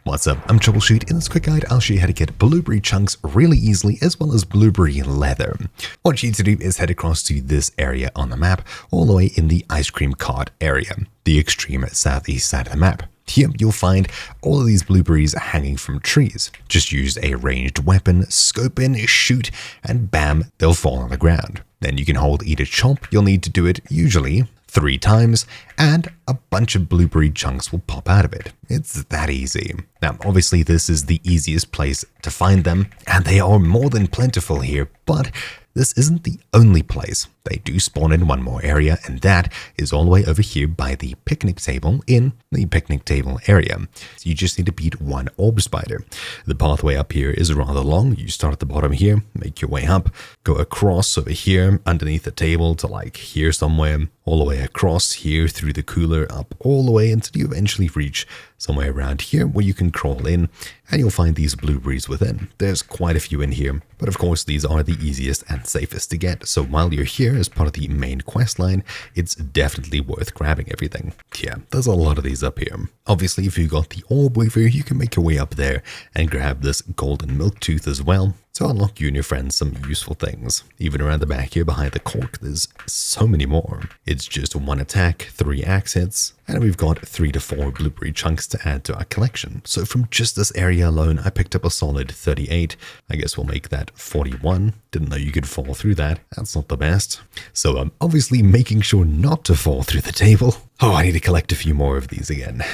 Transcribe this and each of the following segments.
What's up? I'm Troubleshoot. In this quick guide, I'll show you how to get blueberry chunks really easily, as well as blueberry leather. What you need to do is head across to this area on the map, all the way in the ice cream cart area, the extreme southeast side of the map. Here, you'll find all of these blueberries hanging from trees. Just use a ranged weapon, scope in, shoot, and bam, they'll fall on the ground. Then you can hold E to chomp. You'll need to do it usually 3 times, and a bunch of blueberry chunks will pop out of it. It's that easy. Now, obviously, this is the easiest place to find them, and they are more than plentiful here, but this isn't the only place. They do spawn in one more area, and that is all the way over here by the picnic table in the picnic table area. So you just need to beat one orb spider. The pathway up here is rather long. You start at the bottom here, make your way up, go across over here underneath the table to like here somewhere, all the way across here through the cooler, up all the way until you eventually reach somewhere around here where you can crawl in, and you'll find these blueberries within. There's quite a few in here, but of course these are the easiest and safest to get. So while you're here as part of the main quest line, it's definitely worth grabbing everything. Yeah, there's a lot of these up here. Obviously, if you got the orb weaver, you can make your way up there and grab this golden milk tooth as well to unlock you and your friends some useful things. Even around the back here behind the cork, there's so many more. It's just 1 attack, 3 axe hits, and we've got 3 to 4 blueberry chunks to add to our collection. So from just this area alone, I picked up a solid 38. I guess we'll make that 41. Didn't know you could fall through that. That's not the best. So I'm obviously making sure not to fall through the table. Oh, I need to collect a few more of these again.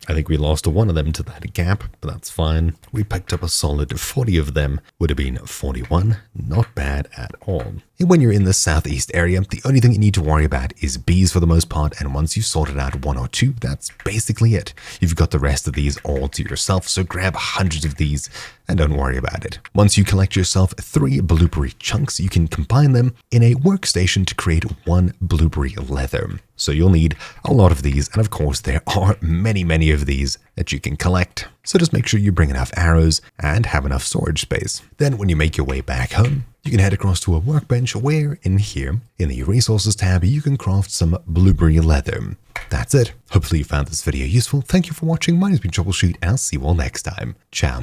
I think we lost one of them to that gap, but that's fine. We picked up a solid 40 of them, would have been 41. Not bad at all. And when you're in the southeast area, the only thing you need to worry about is bees for the most part, and once you've sorted out 1 or 2, that's basically it. You've got the rest of these all to yourself, so grab hundreds of these and don't worry about it. Once you collect yourself 3 blueberry chunks, you can combine them in a workstation to create 1 blueberry leather. So you'll need a lot of these, and of course there are many of these that you can collect. So just make sure you bring enough arrows and have enough storage space. Then when you make your way back home, you can head across to a workbench where in here, in the resources tab, you can craft some blueberry leather. That's it. Hopefully you found this video useful. Thank you for watching. My name's been Troubleshoot, and I'll see you all next time. Ciao.